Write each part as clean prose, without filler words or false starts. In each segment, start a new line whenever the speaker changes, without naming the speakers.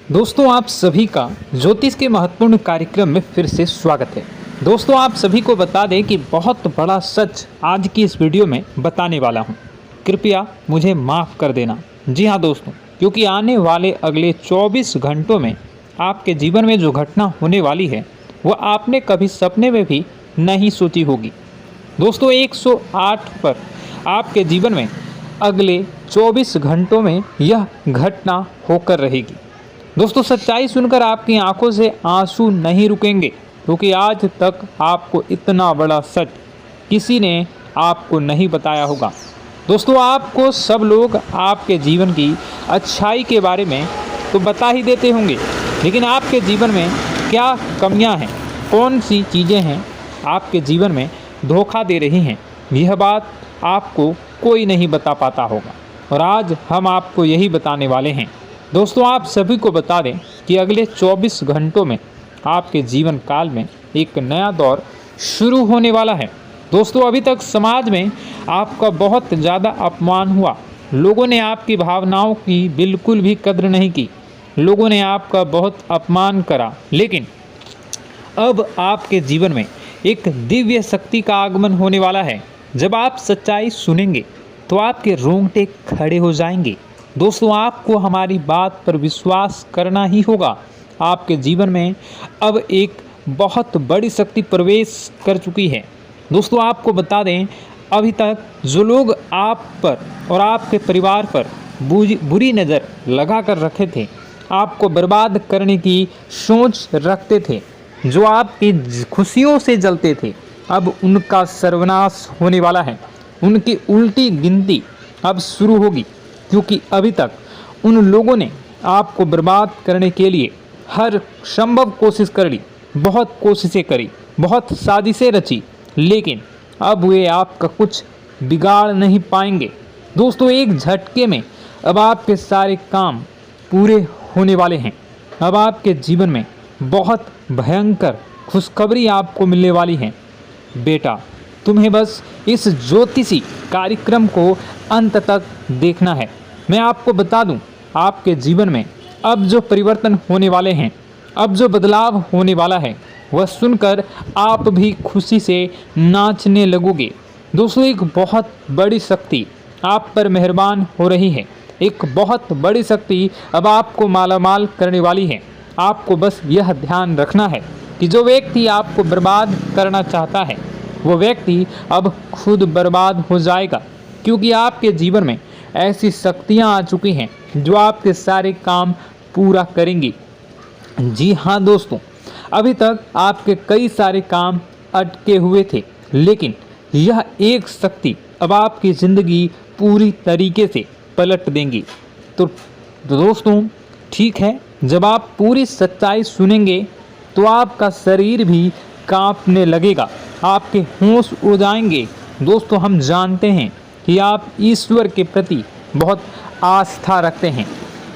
दोस्तों आप सभी का ज्योतिष के महत्वपूर्ण कार्यक्रम में फिर से स्वागत है। दोस्तों आप सभी को बता दें कि बहुत बड़ा सच आज की इस वीडियो में बताने वाला हूं। कृपया मुझे माफ़ कर देना। जी हां दोस्तों, क्योंकि आने वाले अगले 24 घंटों में आपके जीवन में जो घटना होने वाली है वह आपने कभी सपने में भी नहीं सोची होगी। दोस्तों 108 पर आपके जीवन में अगले 24 घंटों में यह घटना होकर रहेगी। दोस्तों सच्चाई सुनकर आपकी आंखों से आंसू नहीं रुकेंगे, क्योंकि आज तक आपको इतना बड़ा सच किसी ने आपको नहीं बताया होगा। दोस्तों आपको सब लोग आपके जीवन की अच्छाई के बारे में तो बता ही देते होंगे, लेकिन आपके जीवन में क्या कमियां हैं, कौन सी चीज़ें हैं आपके जीवन में धोखा दे रही हैं, यह बात आपको कोई नहीं बता पाता होगा। और आज हम आपको यही बताने वाले हैं। दोस्तों आप सभी को बता दें कि अगले 24 घंटों में आपके जीवन काल में एक नया दौर शुरू होने वाला है। दोस्तों अभी तक समाज में आपका बहुत ज़्यादा अपमान हुआ, लोगों ने आपकी भावनाओं की बिल्कुल भी कद्र नहीं की, लोगों ने आपका बहुत अपमान करा, लेकिन अब आपके जीवन में एक दिव्य शक्ति का आगमन होने वाला है। जब आप सच्चाई सुनेंगे तो आपके रोंगटे खड़े हो जाएंगे। दोस्तों आपको हमारी बात पर विश्वास करना ही होगा। आपके जीवन में अब एक बहुत बड़ी शक्ति प्रवेश कर चुकी है। दोस्तों आपको बता दें, अभी तक जो लोग आप पर और आपके परिवार पर बुरी नज़र लगा कर रखे थे, आपको बर्बाद करने की सोच रखते थे, जो आपकी खुशियों से जलते थे, अब उनका सर्वनाश होने वाला है। उनकी उल्टी गिनती अब शुरू होगी, क्योंकि अभी तक उन लोगों ने आपको बर्बाद करने के लिए हर संभव कोशिश कर ली, बहुत कोशिशें करी, बहुत साजिशें रची, लेकिन अब वे आपका कुछ बिगाड़ नहीं पाएंगे। दोस्तों एक झटके में अब आपके सारे काम पूरे होने वाले हैं। अब आपके जीवन में बहुत भयंकर खुशखबरी आपको मिलने वाली है। बेटा तुम्हें बस इस ज्योतिषी कार्यक्रम को अंत तक देखना है। मैं आपको बता दूं, आपके जीवन में अब जो परिवर्तन होने वाले हैं, अब जो बदलाव होने वाला है, वह सुनकर आप भी खुशी से नाचने लगोगे। दोस्तों एक बहुत बड़ी शक्ति आप पर मेहरबान हो रही है। एक बहुत बड़ी शक्ति अब आपको मालामाल करने वाली है। आपको बस यह ध्यान रखना है कि जो व्यक्ति आपको बर्बाद करना चाहता है, वो व्यक्ति अब खुद बर्बाद हो जाएगा, क्योंकि आपके जीवन में ऐसी शक्तियां आ चुकी हैं जो आपके सारे काम पूरा करेंगी। जी हाँ दोस्तों, अभी तक आपके कई सारे काम अटके हुए थे, लेकिन यह एक शक्ति अब आपकी ज़िंदगी पूरी तरीके से पलट देंगी। तो दोस्तों ठीक है, जब आप पूरी सच्चाई सुनेंगे तो आपका शरीर भी कांपने लगेगा, आपके होश उड़ जाएंगे। दोस्तों हम जानते हैं कि आप ईश्वर के प्रति बहुत आस्था रखते हैं,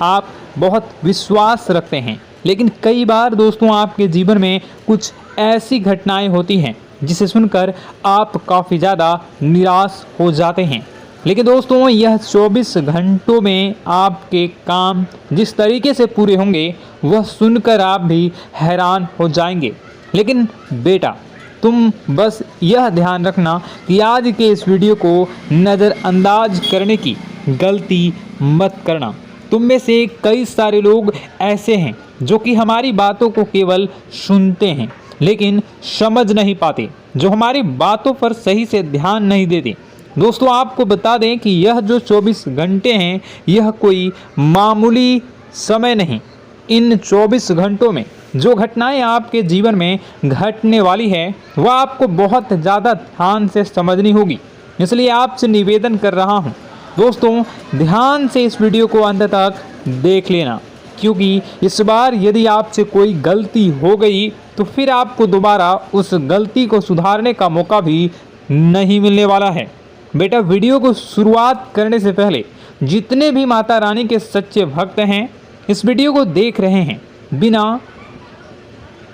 आप बहुत विश्वास रखते हैं, लेकिन कई बार दोस्तों आपके जीवन में कुछ ऐसी घटनाएं होती हैं जिसे सुनकर आप काफ़ी ज़्यादा निराश हो जाते हैं। लेकिन दोस्तों यह 24 घंटों में आपके काम जिस तरीके से पूरे होंगे वह सुनकर आप भी हैरान हो जाएंगे। लेकिन बेटा तुम बस यह ध्यान रखना कि आज के इस वीडियो को नज़रअंदाज करने की गलती मत करना। तुम में से कई सारे लोग ऐसे हैं जो कि हमारी बातों को केवल सुनते हैं लेकिन समझ नहीं पाते, जो हमारी बातों पर सही से ध्यान नहीं देते। दोस्तों आपको बता दें कि यह जो 24 घंटे हैं यह कोई मामूली समय नहीं। इन 24 घंटों में जो घटनाएं आपके जीवन में घटने वाली है वह आपको बहुत ज़्यादा ध्यान से समझनी होगी। इसलिए आपसे निवेदन कर रहा हूं दोस्तों, ध्यान से इस वीडियो को अंत तक देख लेना, क्योंकि इस बार यदि आपसे कोई गलती हो गई तो फिर आपको दोबारा उस गलती को सुधारने का मौका भी नहीं मिलने वाला है। बेटा वीडियो को शुरुआत करने से पहले जितने भी माता रानी के सच्चे भक्त हैं इस वीडियो को देख रहे हैं, बिना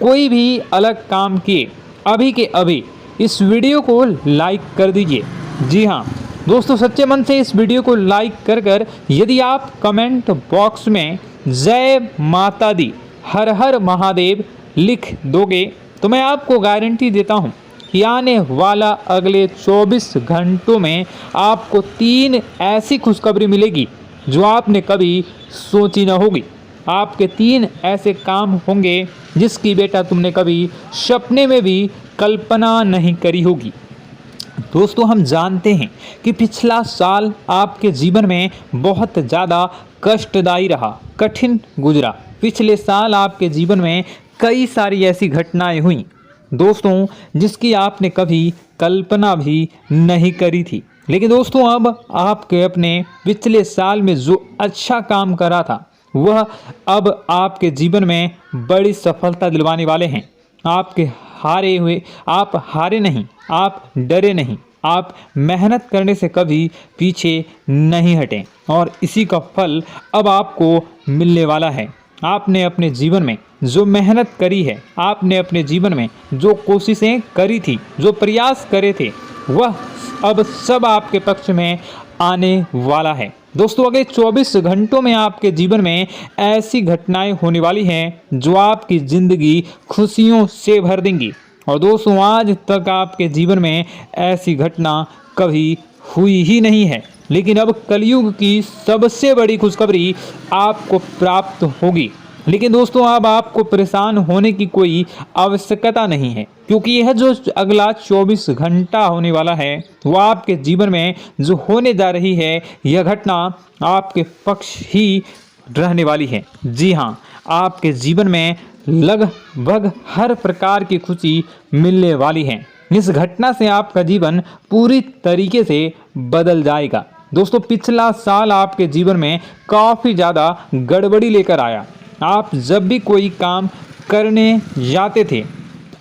कोई भी अलग काम किए अभी के अभी इस वीडियो को लाइक कर दीजिए। जी हाँ दोस्तों, सच्चे मन से इस वीडियो को लाइक कर यदि आप कमेंट बॉक्स में जय माता दी, हर हर महादेव लिख दोगे तो मैं आपको गारंटी देता हूँ कि आने वाला अगले 24 घंटों में आपको 3 ऐसी खुशखबरी मिलेगी जो आपने कभी सोची न होगी। आपके 3 ऐसे काम होंगे जिसकी बेटा तुमने कभी सपने में भी कल्पना नहीं करी होगी। दोस्तों, हम जानते हैं कि पिछला साल आपके जीवन में बहुत ज़्यादा कष्टदायी रहा, कठिन गुजरा। पिछले साल आपके जीवन में कई सारी ऐसी घटनाएं हुई दोस्तों जिसकी आपने कभी कल्पना भी नहीं करी थी। लेकिन दोस्तों, अब आपके अपने पिछले साल में जो अच्छा काम करा था वह अब आपके जीवन में बड़ी सफलता दिलवाने वाले हैं। आप हारे नहीं, आप डरे नहीं, आप मेहनत करने से कभी पीछे नहीं हटें और इसी का फल अब आपको मिलने वाला है। आपने अपने जीवन में जो मेहनत करी है, आपने अपने जीवन में जो कोशिशें करी थी, जो प्रयास करे थे, वह अब सब आपके पक्ष में आने वाला है। दोस्तों, अगले 24 घंटों में आपके जीवन में ऐसी घटनाएं होने वाली हैं जो आपकी ज़िंदगी खुशियों से भर देंगी। और दोस्तों, आज तक आपके जीवन में ऐसी घटना कभी हुई ही नहीं है, लेकिन अब कलयुग की सबसे बड़ी खुशखबरी आपको प्राप्त होगी। लेकिन दोस्तों, अब आपको परेशान होने की कोई आवश्यकता नहीं है, क्योंकि यह जो अगला 24 घंटा होने वाला है वह आपके जीवन में जो होने जा रही है यह घटना आपके पक्ष ही रहने वाली है। जी हाँ, आपके जीवन में लगभग हर प्रकार की खुशी मिलने वाली है। इस घटना से आपका जीवन पूरी तरीके से बदल जाएगा। दोस्तों, पिछला साल आपके जीवन में काफ़ी ज़्यादा गड़बड़ी लेकर आया। आप जब भी कोई काम करने जाते थे,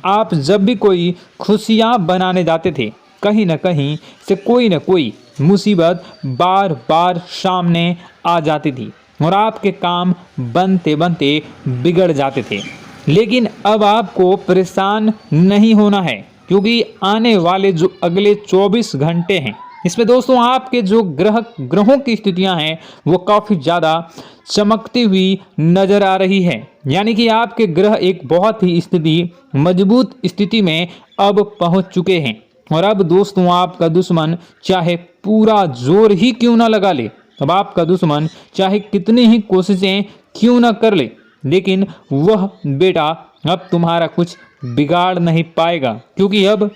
आप जब भी कोई खुशियाँ बनाने जाते थे, कहीं न कहीं से कोई न कोई मुसीबत बार बार सामने आ जाती थी और आपके काम बनते बनते बिगड़ जाते थे। लेकिन अब आपको परेशान नहीं होना है, क्योंकि आने वाले जो अगले 24 घंटे हैं इसमें दोस्तों आपके जो ग्रहों की स्थितियां हैं वो काफ़ी ज़्यादा चमकती हुई नज़र आ रही है। यानी कि आपके ग्रह एक बहुत ही मजबूत स्थिति में अब पहुंच चुके हैं। और अब दोस्तों, आपका दुश्मन चाहे पूरा जोर ही क्यों ना लगा ले, अब आपका दुश्मन चाहे कितनी ही कोशिशें क्यों ना कर ले, लेकिन वह बेटा अब तुम्हारा कुछ बिगाड़ नहीं पाएगा, क्योंकि अब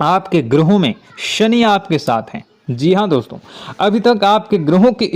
आपके ग्रहों में शनि आपके साथ हैं। जी हाँ दोस्तों, अभी तक आपके ग्रहों की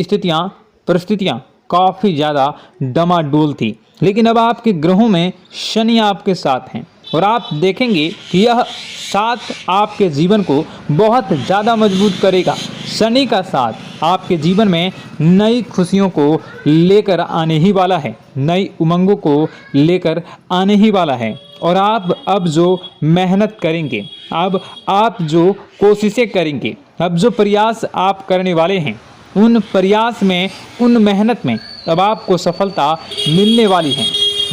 परिस्थितियाँ काफ़ी ज़्यादा डमाडोल थी, लेकिन अब आपके ग्रहों में शनि आपके साथ हैं और आप देखेंगे कि यह साथ आपके जीवन को बहुत ज़्यादा मजबूत करेगा। शनि का साथ आपके जीवन में नई खुशियों को लेकर आने ही वाला है, नई उमंगों को लेकर आने ही वाला है। और आप अब जो मेहनत करेंगे, अब आप जो कोशिशें करेंगे, अब जो प्रयास आप करने वाले हैं, उन प्रयास में, उन मेहनत में अब आपको सफलता मिलने वाली है।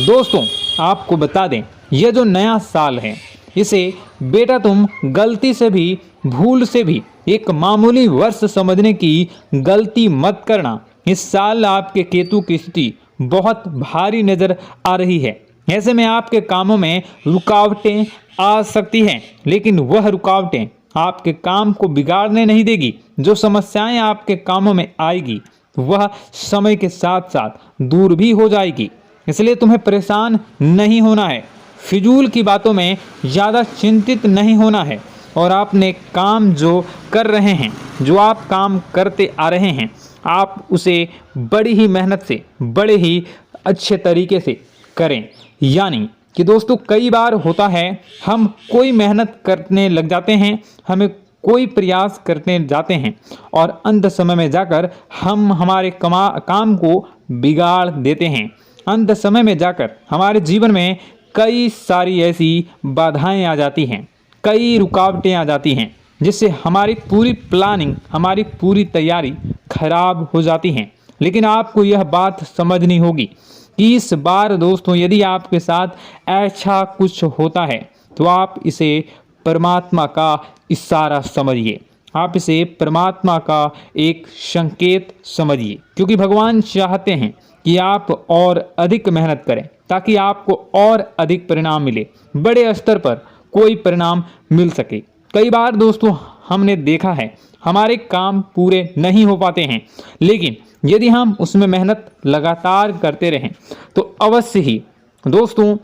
दोस्तों, आपको बता दें, यह जो नया साल है इसे बेटा तुम गलती से भी, भूल से भी एक मामूली वर्ष समझने की गलती मत करना। इस साल आपके केतु की स्थिति बहुत भारी नज़र आ रही है। ऐसे में आपके कामों में रुकावटें आ सकती हैं, लेकिन वह रुकावटें आपके काम को बिगाड़ने नहीं देगी। जो समस्याएं आपके कामों में आएगी वह समय के साथ साथ दूर भी हो जाएगी। इसलिए तुम्हें परेशान नहीं होना है, फिजूल की बातों में ज़्यादा चिंतित नहीं होना है। और आपने काम जो कर रहे हैं, जो आप काम करते आ रहे हैं, आप उसे बड़ी ही मेहनत से, बड़े ही अच्छे तरीके से करें। यानी कि दोस्तों, कई बार होता है हम कोई मेहनत करने लग जाते हैं, हमें कोई प्रयास करने जाते हैं और अंत समय में जाकर हम हमारे काम को बिगाड़ देते हैं। अंत समय में जाकर हमारे जीवन में कई सारी ऐसी बाधाएं आ जाती हैं, कई रुकावटें आ जाती हैं, जिससे हमारी पूरी प्लानिंग, हमारी पूरी तैयारी खराब हो जाती हैं। लेकिन आपको यह बात समझनी होगी कि इस बार दोस्तों, यदि आपके साथ ऐसा कुछ होता है तो आप इसे परमात्मा का इशारा समझिए। आप इसे परमात्मा का एक संकेत समझिए, क्योंकि भगवान चाहते हैं कि आप और अधिक मेहनत करें ताकि आपको और अधिक परिणाम मिले, बड़े स्तर पर कोई परिणाम मिल सके। कई बार दोस्तों हमने देखा है हमारे काम पूरे नहीं हो पाते हैं, लेकिन यदि हम उसमें मेहनत लगातार करते रहें तो अवश्य ही दोस्तों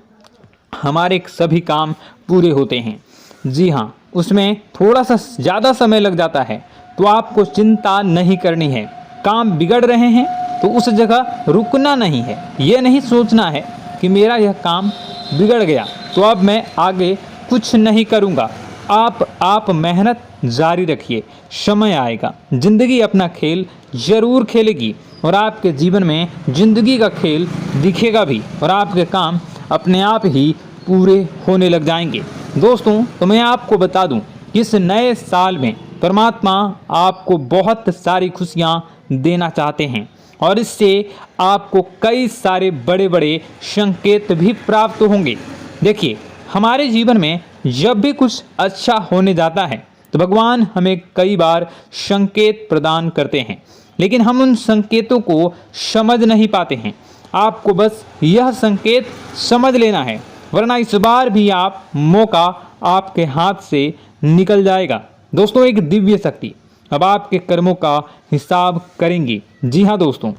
हमारे सभी काम पूरे होते हैं। जी हाँ, उसमें थोड़ा सा ज़्यादा समय लग जाता है तो आपको चिंता नहीं करनी है। काम बिगड़ रहे हैं तो उस जगह रुकना नहीं है, ये नहीं सोचना है कि मेरा यह काम बिगड़ गया तो अब मैं आगे कुछ नहीं करूँगा। आप मेहनत जारी रखिए, समय आएगा, ज़िंदगी अपना खेल ज़रूर खेलेगी और आपके जीवन में ज़िंदगी का खेल दिखेगा भी और आपके काम अपने आप ही पूरे होने लग जाएंगे। दोस्तों तो मैं आपको बता दूं कि इस नए साल में परमात्मा आपको बहुत सारी खुशियां देना चाहते हैं और इससे आपको कई सारे बड़े बड़े संकेत भी प्राप्त होंगे। देखिए, हमारे जीवन में जब भी कुछ अच्छा होने जाता है तो भगवान हमें कई बार संकेत प्रदान करते हैं, लेकिन हम उन संकेतों को समझ नहीं पाते हैं। आपको बस यह संकेत समझ लेना है, वरना इस बार भी आप मौका आपके हाथ से निकल जाएगा। दोस्तों, एक दिव्य शक्ति अब आपके कर्मों का हिसाब करेंगी। जी हाँ दोस्तों,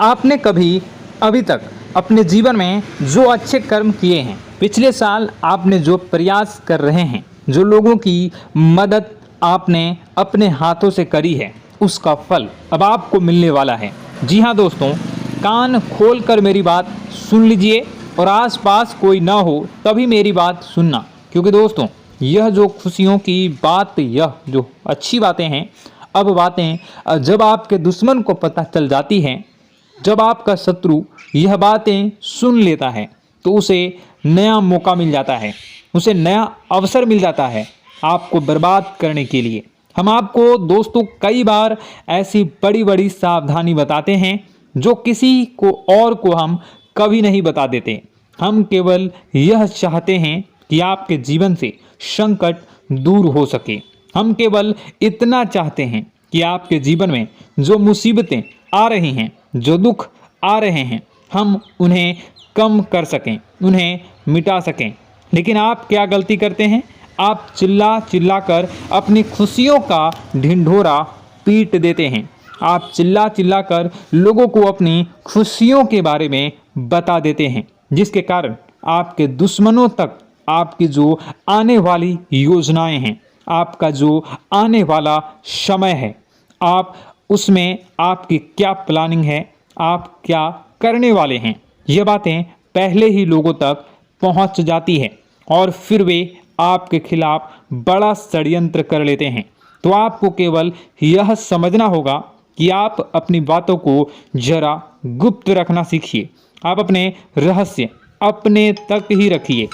आपने कभी अभी तक अपने जीवन में जो अच्छे कर्म किए हैं, पिछले साल आपने जो प्रयास कर रहे हैं, जो लोगों की मदद आपने अपने हाथों से करी है, उसका फल अब आपको मिलने वाला है। जी हाँ दोस्तों, कान खोलकर मेरी बात सुन लीजिए और आसपास कोई ना हो तभी मेरी बात सुनना, क्योंकि दोस्तों यह जो खुशियों की बात, यह जो अच्छी बातें हैं, अब बातें जब आपके दुश्मन को पता चल जाती हैं, जब आपका शत्रु यह बातें सुन लेता है तो उसे नया मौका मिल जाता है, उसे नया अवसर मिल जाता है आपको बर्बाद करने के लिए। हम आपको दोस्तों कई बार ऐसी बड़ी बड़ी सावधानी बताते हैं जो किसी को और को हम कभी नहीं बता देते। हम केवल यह चाहते हैं कि आपके जीवन से संकट दूर हो सके। हम केवल इतना चाहते हैं कि आपके जीवन में जो मुसीबतें आ रही हैं, जो दुख आ रहे हैं, हम उन्हें कम कर सकें, उन्हें मिटा सकें। लेकिन आप क्या गलती करते हैं? आप चिल्ला चिल्ला कर अपनी खुशियों का ढिंढोरा पीट देते हैं। आप चिल्ला चिल्ला कर लोगों को अपनी खुशियों के बारे में बता देते हैं, जिसके कारण आपके दुश्मनों तक आपकी जो आने वाली योजनाएं हैं, आपका जो आने वाला समय है, आप उसमें आपकी क्या प्लानिंग है, आप क्या करने वाले हैं, ये बातें पहले ही लोगों तक पहुंच जाती है और फिर वे आपके खिलाफ बड़ा षड्यंत्र कर लेते हैं। तो आपको केवल यह समझना होगा कि आप अपनी बातों को जरा गुप्त रखना सीखिए। आप अपने रहस्य अपने तक ही रखिए।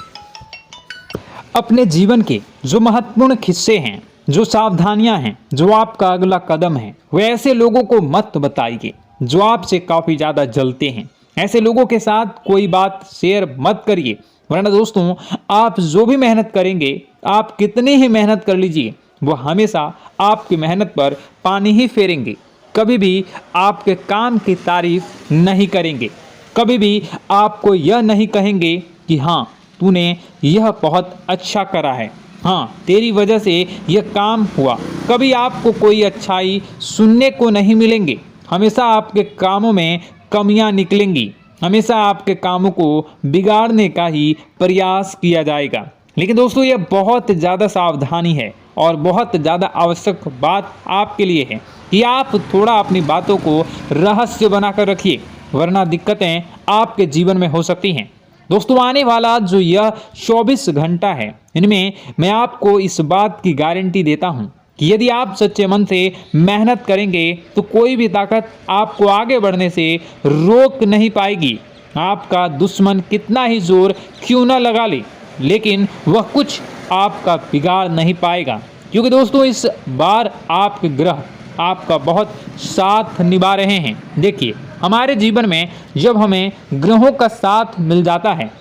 अपने जीवन के जो महत्वपूर्ण हिस्से हैं, जो सावधानियां हैं, जो आपका अगला कदम है, वे ऐसे लोगों को मत बताइए जो आपसे काफ़ी ज़्यादा जलते हैं। ऐसे लोगों के साथ कोई बात शेयर मत करिए, वरना दोस्तों आप जो भी मेहनत करेंगे, आप कितनी ही मेहनत कर लीजिए, वो हमेशा आपकी मेहनत पर पानी ही फेरेंगे। कभी भी आपके काम की तारीफ नहीं करेंगे, कभी भी आपको यह नहीं कहेंगे कि हाँ तूने यह बहुत अच्छा करा है, हाँ तेरी वजह से यह काम हुआ। कभी आपको कोई अच्छाई सुनने को नहीं मिलेंगे। हमेशा आपके कामों में कमियां निकलेंगी, हमेशा आपके कामों को बिगाड़ने का ही प्रयास किया जाएगा। लेकिन दोस्तों यह बहुत ज़्यादा सावधानी है और बहुत ज़्यादा आवश्यक बात आपके लिए है कि आप थोड़ा अपनी बातों को रहस्य बनाकर रखिए, वरना दिक्कतें आपके जीवन में हो सकती हैं। दोस्तों आने वाला जो यह 24 घंटा है, इनमें मैं आपको इस बात की गारंटी देता हूँ कि यदि आप सच्चे मन से मेहनत करेंगे तो कोई भी ताकत आपको आगे बढ़ने से रोक नहीं पाएगी। आपका दुश्मन कितना ही जोर क्यों न लगा ले, लेकिन वह कुछ आपका बिगाड़ नहीं पाएगा, क्योंकि दोस्तों इस बार आपके ग्रह आपका बहुत साथ निभा रहे हैं। देखिए, हमारे जीवन में जब हमें ग्रहों का साथ मिल जाता है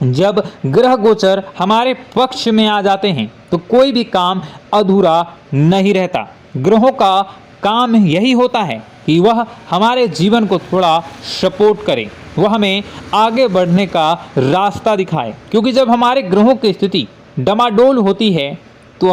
जब ग्रह गोचर हमारे पक्ष में आ जाते हैं तो कोई भी काम अधूरा नहीं रहता। ग्रहों का काम यही होता है कि वह हमारे जीवन को थोड़ा सपोर्ट करे, वह हमें आगे बढ़ने का रास्ता दिखाए। क्योंकि जब हमारे ग्रहों की स्थिति डमाडोल होती है तो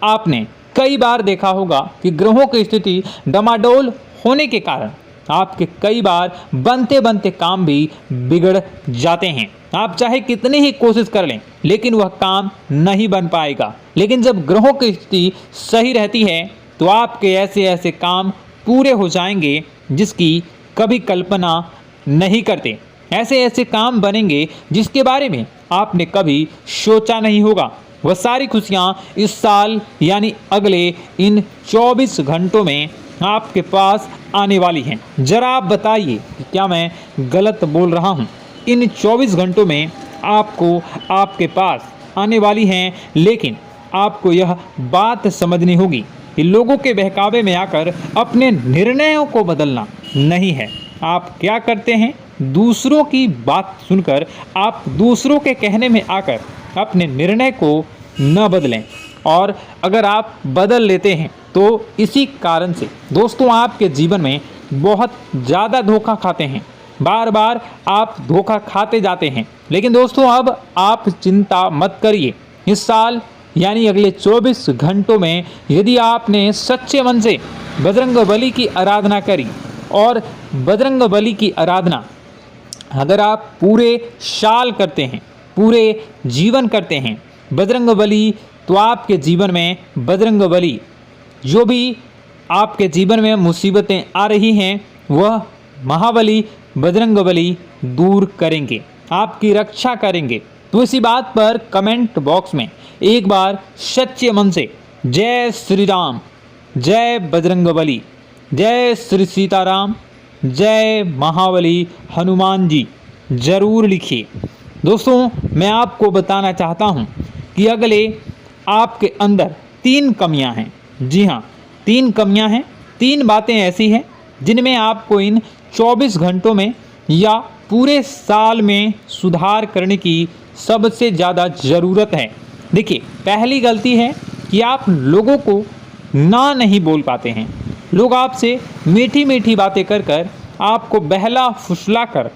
आपने कई बार देखा होगा कि ग्रहों की स्थिति डमाडोल होने के कारण आपके कई बार बनते बनते काम भी बिगड़ जाते हैं। आप चाहे कितनी ही कोशिश कर लें लेकिन वह काम नहीं बन पाएगा। लेकिन जब ग्रहों की स्थिति सही रहती है तो आपके ऐसे ऐसे काम पूरे हो जाएंगे जिसकी कभी कल्पना नहीं करते। ऐसे ऐसे काम बनेंगे जिसके बारे में आपने कभी सोचा नहीं होगा। वह सारी खुशियाँ इस साल यानी अगले इन 24 घंटों में आपके पास आने वाली हैं। जरा आप बताइए कि क्या मैं गलत बोल रहा हूँ? इन 24 घंटों में आपको आपके पास आने वाली हैं, लेकिन आपको यह बात समझनी होगी कि लोगों के बहकावे में आकर अपने निर्णयों को बदलना नहीं है। आप क्या करते हैं? दूसरों की बात सुनकर आप दूसरों के कहने में आकर अपने निर्णय को न बदलें, और अगर आप बदल लेते हैं तो इसी कारण से दोस्तों आपके जीवन में बहुत ज़्यादा धोखा खाते हैं। बार बार आप धोखा खाते जाते हैं। लेकिन दोस्तों अब आप चिंता मत करिए। इस साल यानी अगले 24 घंटों में यदि आपने सच्चे मन से बजरंगबली की आराधना करी, और बजरंगबली की आराधना अगर आप पूरे साल करते हैं, पूरे जीवन करते हैं बजरंगबली, तो आपके जीवन में बजरंगबली जो भी आपके जीवन में मुसीबतें आ रही हैं वह महाबली बजरंगबली दूर करेंगे, आपकी रक्षा करेंगे। तो इसी बात पर कमेंट बॉक्स में एक बार सच्चे मन से जय श्री राम, जय बजरंगबली, जय श्री सीताराम, जय महाबली हनुमान जी जरूर लिखिए। दोस्तों मैं आपको बताना चाहता हूँ कि अगले आपके अंदर 3 कमियां हैं। जी हाँ, 3 कमियां हैं। 3 बातें ऐसी हैं जिनमें आपको इन 24 घंटों में या पूरे साल में सुधार करने की सबसे ज़्यादा ज़रूरत है। देखिए, पहली गलती है कि आप लोगों को ना नहीं बोल पाते हैं। लोग आपसे मीठी मीठी बातें कर कर आपको बहला फुसला कर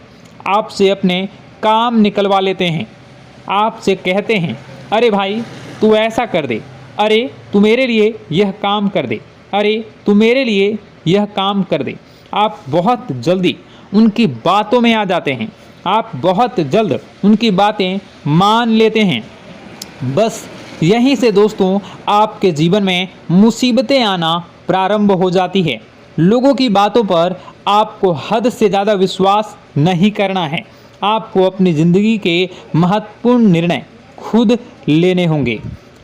आपसे अपने काम निकलवा लेते हैं। आपसे कहते हैं, अरे भाई तू ऐसा कर दे, अरे तू मेरे लिए यह काम कर दे, अरे तू मेरे लिए यह काम कर दे। आप बहुत जल्दी उनकी बातों में आ जाते हैं, आप बहुत जल्द उनकी बातें मान लेते हैं। बस यहीं से दोस्तों आपके जीवन में मुसीबतें आना प्रारंभ हो जाती है। लोगों की बातों पर आपको हद से ज़्यादा विश्वास नहीं करना है। आपको अपनी ज़िंदगी के महत्वपूर्ण निर्णय खुद लेने होंगे।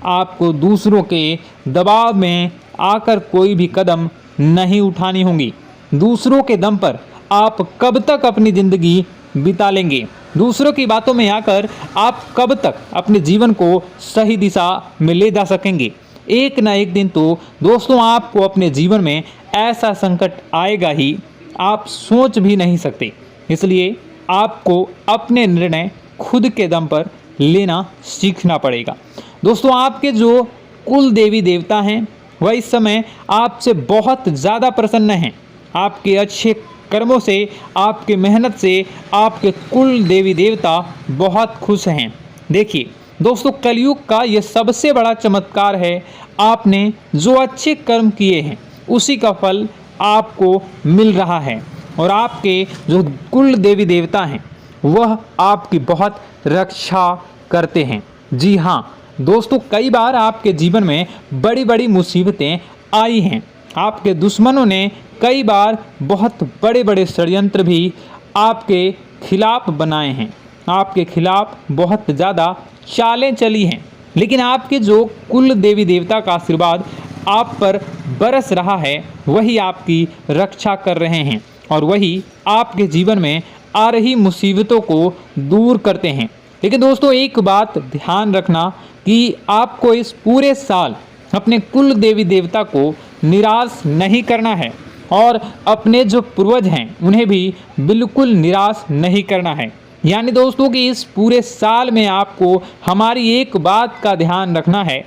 आपको दूसरों के दबाव में आकर कोई भी कदम नहीं उठानी होगी। दूसरों के दम पर आप कब तक अपनी ज़िंदगी बिता लेंगे? दूसरों की बातों में आकर आप कब तक अपने जीवन को सही दिशा में ले जा सकेंगे? एक ना एक दिन तो दोस्तों आपको अपने जीवन में ऐसा संकट आएगा ही, आप सोच भी नहीं सकते। इसलिए आपको अपने निर्णय खुद के दम पर लेना सीखना पड़ेगा। दोस्तों आपके जो कुल देवी देवता हैं वह इस समय आपसे बहुत ज़्यादा प्रसन्न हैं। आपके अच्छे कर्मों से, आपके मेहनत से आपके कुल देवी देवता बहुत खुश हैं। देखिए दोस्तों, कलयुग का ये सबसे बड़ा चमत्कार है। आपने जो अच्छे कर्म किए हैं उसी का फल आपको मिल रहा है, और आपके जो कुल देवी देवता हैं वह आपकी बहुत रक्षा करते हैं। जी हाँ दोस्तों, कई बार आपके जीवन में बड़ी बड़ी मुसीबतें आई हैं। आपके दुश्मनों ने कई बार बहुत बड़े बड़े षड्यंत्र भी आपके खिलाफ बनाए हैं, आपके खिलाफ बहुत ज़्यादा चालें चली हैं। लेकिन आपके जो कुल देवी देवता का आशीर्वाद आप पर बरस रहा है वही आपकी रक्षा कर रहे हैं, और वही आपके जीवन में आ रही मुसीबतों को दूर करते हैं। लेकिन दोस्तों एक बात ध्यान रखना कि आपको इस पूरे साल अपने कुल देवी देवता को निराश नहीं करना है, और अपने जो पूर्वज हैं उन्हें भी बिल्कुल निराश नहीं करना है। यानी दोस्तों कि इस पूरे साल में आपको हमारी एक बात का ध्यान रखना है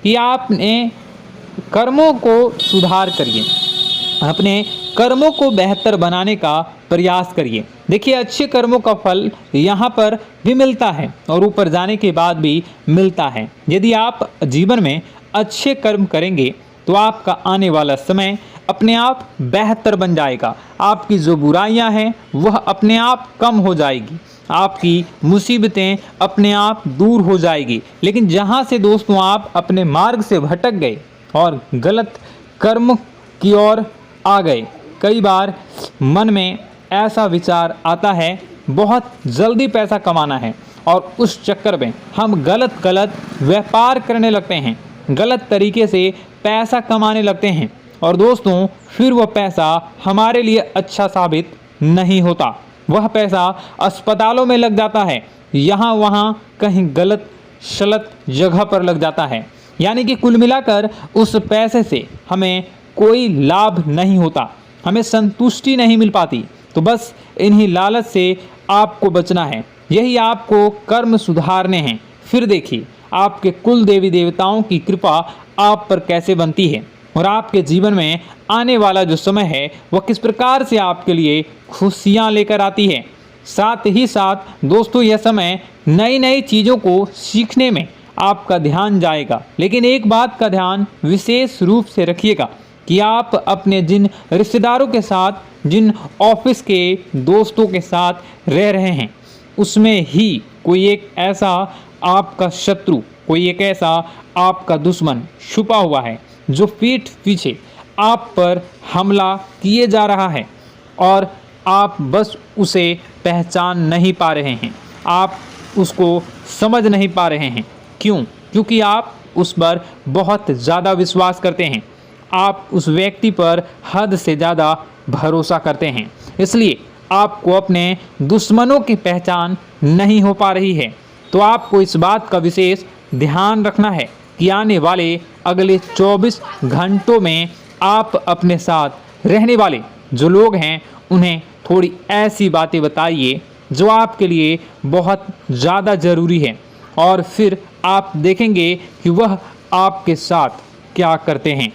कि आपने कर्मों को सुधार करिए, अपने कर्मों को बेहतर बनाने का प्रयास करिए। देखिए, अच्छे कर्मों का फल यहाँ पर भी मिलता है और ऊपर जाने के बाद भी मिलता है। यदि आप जीवन में अच्छे कर्म करेंगे तो आपका आने वाला समय अपने आप बेहतर बन जाएगा। आपकी जो बुराइयां हैं वह अपने आप कम हो जाएगी, आपकी मुसीबतें अपने आप दूर हो जाएगी। लेकिन जहां से दोस्तों आप अपने मार्ग से भटक गए और गलत कर्म की ओर आ गए, कई बार मन में ऐसा विचार आता है बहुत जल्दी पैसा कमाना है और उस चक्कर में हम गलत व्यापार करने लगते हैं, गलत तरीके से पैसा कमाने लगते हैं और दोस्तों फिर वह पैसा हमारे लिए अच्छा साबित नहीं होता। वह पैसा अस्पतालों में लग जाता है, यहाँ वहाँ कहीं गलत शलत जगह पर लग जाता है। यानी कि कुल मिलाकर उस पैसे से हमें कोई लाभ नहीं होता, हमें संतुष्टि नहीं मिल पाती। तो बस इन्हीं लालच से आपको बचना है, यही आपको कर्म सुधारने हैं। फिर देखिए आपके कुल देवी देवताओं की कृपा आप पर कैसे बनती है और आपके जीवन में आने वाला जो समय है वह किस प्रकार से आपके लिए खुशियाँ लेकर आती है। साथ ही साथ दोस्तों यह समय नई नई चीज़ों को सीखने में आपका ध्यान जाएगा। लेकिन एक बात का ध्यान विशेष रूप से रखिएगा कि आप अपने जिन रिश्तेदारों के साथ, जिन ऑफिस के दोस्तों के साथ रह रहे हैं, उसमें ही कोई एक ऐसा आपका शत्रु, कोई एक ऐसा आपका दुश्मन छुपा हुआ है जो पीठ पीछे आप पर हमला किए जा रहा है और आप बस उसे पहचान नहीं पा रहे हैं, आप उसको समझ नहीं पा रहे हैं। क्यों? क्योंकि आप उस पर बहुत ज़्यादा विश्वास करते हैं, आप उस व्यक्ति पर हद से ज़्यादा भरोसा करते हैं, इसलिए आपको अपने दुश्मनों की पहचान नहीं हो पा रही है। तो आपको इस बात का विशेष ध्यान रखना है कि आने वाले अगले 24 घंटों में आप अपने साथ रहने वाले जो लोग हैं उन्हें थोड़ी ऐसी बातें बताइए जो आपके लिए बहुत ज़्यादा ज़रूरी है और फिर आप देखेंगे कि वह आपके साथ क्या करते हैं।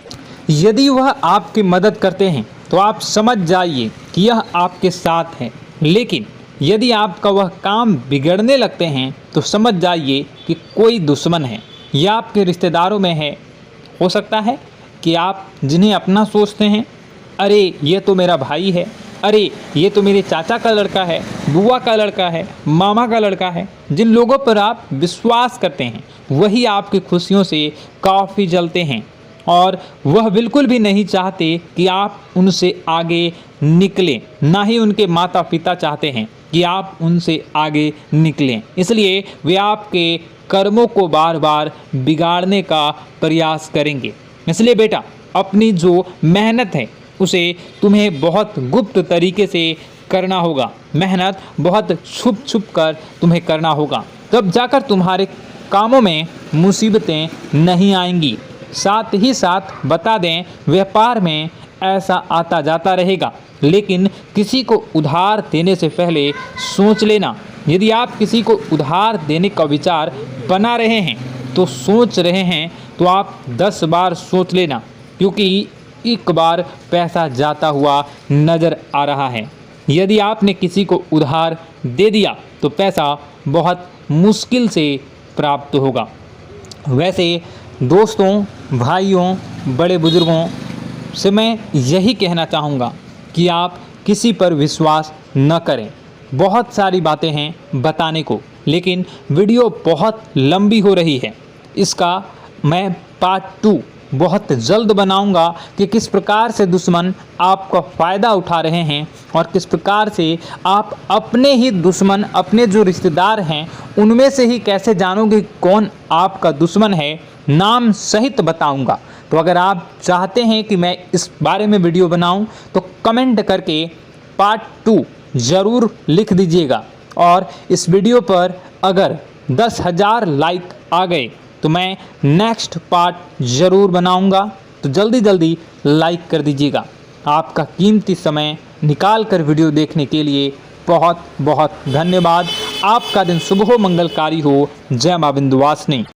यदि वह आपकी मदद करते हैं तो आप समझ जाइए कि यह आपके साथ है, लेकिन यदि आपका वह काम बिगड़ने लगते हैं तो समझ जाइए कि कोई दुश्मन है या आपके रिश्तेदारों में है। हो सकता है कि आप जिन्हें अपना सोचते हैं, अरे ये तो मेरा भाई है, अरे ये तो मेरे चाचा का लड़का है, बुआ का लड़का है, मामा का लड़का है, जिन लोगों पर आप विश्वास करते हैं वही आपकी खुशियों से काफ़ी जलते हैं और वह बिल्कुल भी नहीं चाहते कि आप उनसे आगे निकलें, ना ही उनके माता पिता चाहते हैं कि आप उनसे आगे निकलें। इसलिए वे आपके कर्मों को बार बार बिगाड़ने का प्रयास करेंगे। इसलिए बेटा, अपनी जो मेहनत है उसे तुम्हें बहुत गुप्त तरीके से करना होगा, मेहनत बहुत छुप छुप कर तुम्हें करना होगा, तब जाकर तुम्हारे कामों में मुसीबतें नहीं आएंगी। साथ ही साथ बता दें, व्यापार में ऐसा आता जाता रहेगा, लेकिन किसी को उधार देने से पहले सोच लेना। यदि आप किसी को उधार देने का विचार बना रहे हैं तो सोच रहे हैं तो आप 10 बार सोच लेना, क्योंकि एक बार पैसा जाता हुआ नज़र आ रहा है। यदि आपने किसी को उधार दे दिया तो पैसा बहुत मुश्किल से प्राप्त होगा। वैसे दोस्तों, भाइयों, बड़े बुजुर्गों से मैं यही कहना चाहूँगा कि आप किसी पर विश्वास न करें। बहुत सारी बातें हैं बताने को, लेकिन वीडियो बहुत लंबी हो रही है। इसका मैं पार्ट 2 बहुत जल्द बनाऊंगा कि किस प्रकार से दुश्मन आपका फ़ायदा उठा रहे हैं और किस प्रकार से आप अपने ही दुश्मन, अपने जो रिश्तेदार हैं उनमें से ही कैसे जानोगे कौन आपका दुश्मन है, नाम सहित बताऊंगा। तो अगर आप चाहते हैं कि मैं इस बारे में वीडियो बनाऊं तो कमेंट करके पार्ट 2 ज़रूर लिख दीजिएगा। और इस वीडियो पर अगर 10,000 लाइक आ गए तो मैं नेक्स्ट पार्ट ज़रूर बनाऊंगा। तो जल्दी जल्दी लाइक कर दीजिएगा। आपका कीमती समय निकाल कर वीडियो देखने के लिए बहुत बहुत धन्यवाद। आपका दिन शुभ हो, मंगलकारी हो। जय मां विंध्यवासिनी।